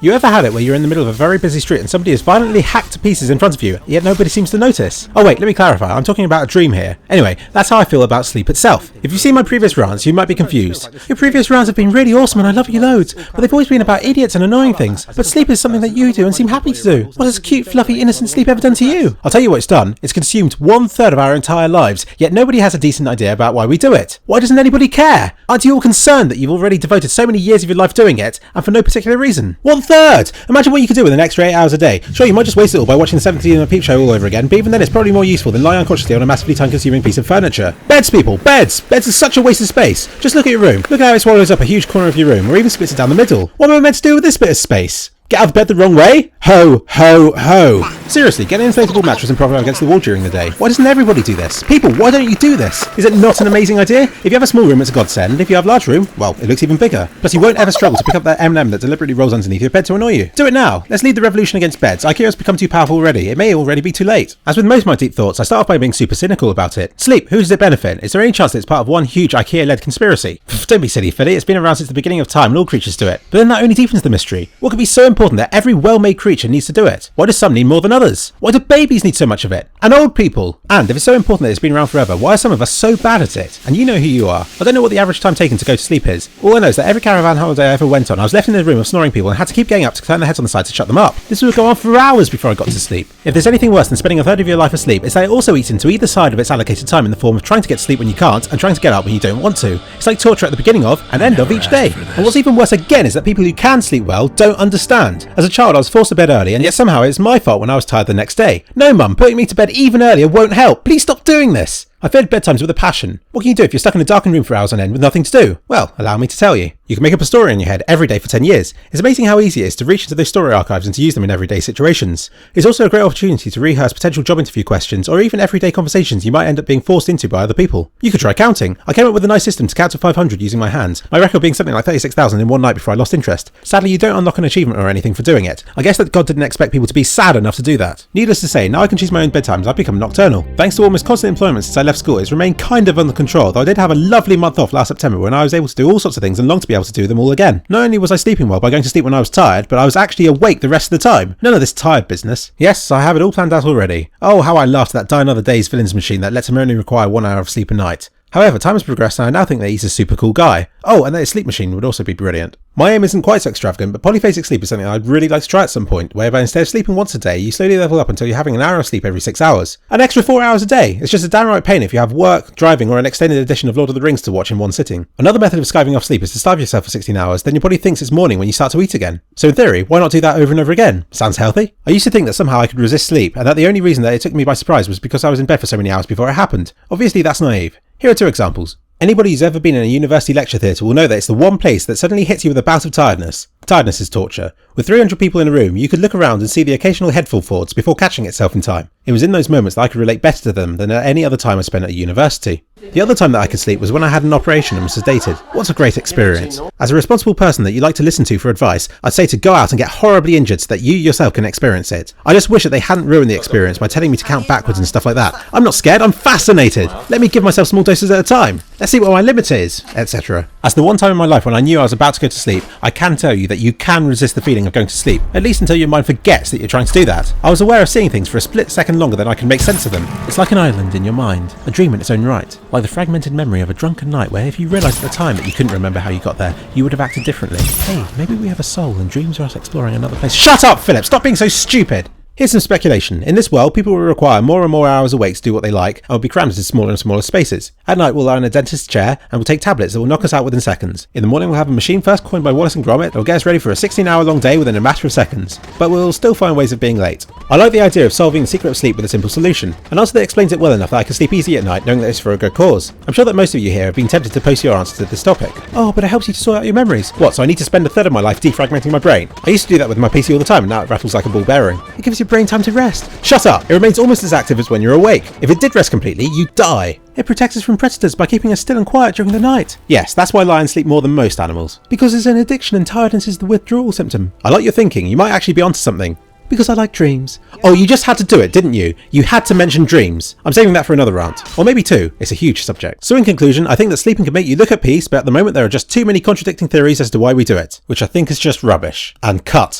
You ever had it where you're in the middle of a very busy street and somebody is violently hacked to pieces in front of you, yet nobody seems to notice? Oh wait, let me clarify, I'm talking about a dream here. Anyway, that's how I feel about sleep itself. If you've seen my previous rants, you might be confused. Your previous rants have been really awesome and I love you loads, but they've always been about idiots and annoying things. But sleep is something that you do and seem happy to do. What has cute, fluffy, innocent sleep ever done to you? I'll tell you what it's done. It's consumed 1/3 of our entire lives, yet nobody has a decent idea about why we do it. Why doesn't anybody care? Aren't you all concerned that you've already devoted so many years of your life doing it, and for no particular reason? 1/3! Imagine what you could do with an extra 8 hours a day. Sure, you might just waste it all by watching the 7th season of Peep Show all over again, but even then it's probably more useful than lying unconsciously on a massively time-consuming piece of furniture. Beds, people! Beds! Beds are such a waste of space. Just look at your room. Look at how it swallows up a huge corner of your room, or even splits it down the middle. What am I meant to do with this bit of space? Get out of bed the wrong way? Ho, ho, ho. Seriously, get an inflatable mattress and prop it up against the wall during the day. Why doesn't everybody do this? People, why don't you do this? Is it not an amazing idea? If you have a small room, it's a godsend. If you have a large room, well, it looks even bigger. Plus, you won't ever struggle to pick up that M&M that deliberately rolls underneath your bed to annoy you. Do it now. Let's lead the revolution against beds. IKEA has become too powerful already. It may already be too late. As with most of my deep thoughts, I start off by being super cynical about it. Sleep, who does it benefit? Is there any chance that it's part of one huge IKEA-led conspiracy? Don't be silly, Philly. It's been around since the beginning of time and all creatures do it. But then that only deepens the mystery. What could be so important that every well-made creature needs to do it? Why do some need more than others? Why do babies need so much of it? And old people? And if it's so important that it's been around forever, why are some of us so bad at it? And you know who you are. I don't know what the average time taken to go to sleep is. All I know is that every caravan holiday I ever went on, I was left in a room of snoring people and had to keep getting up to turn their heads on the side to shut them up. This would go on for hours before I got to sleep. If there's anything worse than spending 1/3 of your life asleep, it's that it also eats into either side of its allocated time in the form of trying to get to sleep when you can't and trying to get up when you don't want to. It's like torture at the beginning of and end of each day. And what's even worse again is that people who can sleep well don't understand. As a child, I was forced to bed early, and yet somehow it's my fault when I was tired the next day. No, Mum, putting me to bed even earlier won't help. Please stop doing this. I fed bedtimes with a passion. What can you do if you're stuck in a darkened room for hours on end with nothing to do? Well, allow me to tell you. You can make up a story in your head every day for 10 years. It's amazing how easy it is to reach into those story archives and to use them in everyday situations. It's also a great opportunity to rehearse potential job interview questions or even everyday conversations you might end up being forced into by other people. You could try counting. I came up with a nice system to count to 500 using my hands, my record being something like 36,000 in one night before I lost interest. Sadly, you don't unlock an achievement or anything for doing it. I guess that God didn't expect people to be sad enough to do that. Needless to say, now I can choose my own bedtimes. I've become nocturnal. Thanks to almost constant employment since I left school, it's remained kind of under control, though I did have a lovely month off last September when I was able to do all sorts of things and long to be able to do them all again. Not only was I sleeping well by going to sleep when I was tired, but I was actually awake the rest of the time. None of this tired business. Yes, I have it all planned out already. Oh, how I laughed at that Die Another Day's villains machine that lets him only require 1 hour of sleep a night. However, time has progressed and I now think that he's a super cool guy. Oh, and that his sleep machine would also be brilliant. My aim isn't quite so extravagant, but polyphasic sleep is something I'd really like to try at some point, whereby instead of sleeping once a day, you slowly level up until you're having an hour of sleep every 6 hours. An extra 4 hours a day! It's just a downright pain if you have work, driving, or an extended edition of Lord of the Rings to watch in one sitting. Another method of skiving off sleep is to starve yourself for 16 hours, then your body thinks it's morning when you start to eat again. So in theory, why not do that over and over again? Sounds healthy? I used to think that somehow I could resist sleep, and that the only reason that it took me by surprise was because I was in bed for so many hours before it happened. Obviously that's naive. Here are 2 examples. Anybody who's ever been in a university lecture theatre will know that it's the one place that suddenly hits you with a bout of tiredness. Tiredness is torture. With 300 people in a room, you could look around and see the occasional headful thoughts before catching itself in time. It was in those moments that I could relate better to them than at any other time I spent at university. The other time that I could sleep was when I had an operation and was sedated. What a great experience. As a responsible person that you like to listen to for advice, I'd say to go out and get horribly injured so that you yourself can experience it. I just wish that they hadn't ruined the experience by telling me to count backwards and stuff like that. I'm not scared, I'm fascinated. Let me give myself small doses at a time. Let's see what my limit is, etc. As the one time in my life when I knew I was about to go to sleep, I can tell you that you can resist the feeling of going to sleep, at least until your mind forgets that you're trying to do that. I was aware of seeing things for a split second longer than I can make sense of them. It's like an island in your mind, a dream in its own right, like the fragmented memory of a drunken night where if you realised at the time that you couldn't remember how you got there, you would have acted differently. Hey, maybe we have a soul and dreams are us exploring another place. Shut up, Philip! Stop being so stupid! Here's some speculation. In this world, people will require more and more hours awake to do what they like and will be crammed into smaller and smaller spaces. At night, we'll lie in a dentist's chair and we'll take tablets that will knock us out within seconds. In the morning, we'll have a machine first coined by Wallace and Gromit that will get us ready for a 16-hour long day within a matter of seconds. But we'll still find ways of being late. I like the idea of solving the secret of sleep with a simple solution. An answer that explains it well enough that I can sleep easy at night knowing that it's for a good cause. I'm sure that most of you here have been tempted to post your answer to this topic. Oh, but it helps you to sort out your memories. What, so I need to spend 1/3 of my life defragmenting my brain? I used to do that with my PC all the time and now it rattles like a ball bearing. It gives your brain time to rest. Shut up! It remains almost as active as when you're awake. If it did rest completely, you die. It protects us from predators by keeping us still and quiet during the night. Yes, that's why lions sleep more than most animals. Because it's an addiction and tiredness is the withdrawal symptom. I like your thinking, you might actually be onto something. Because I like dreams. Oh, you just had to do it, didn't you? You had to mention dreams. I'm saving that for another rant. Or maybe 2. It's a huge subject. So in conclusion, I think that sleeping can make you look at peace, but at the moment there are just too many contradicting theories as to why we do it. Which I think is just rubbish. And cut.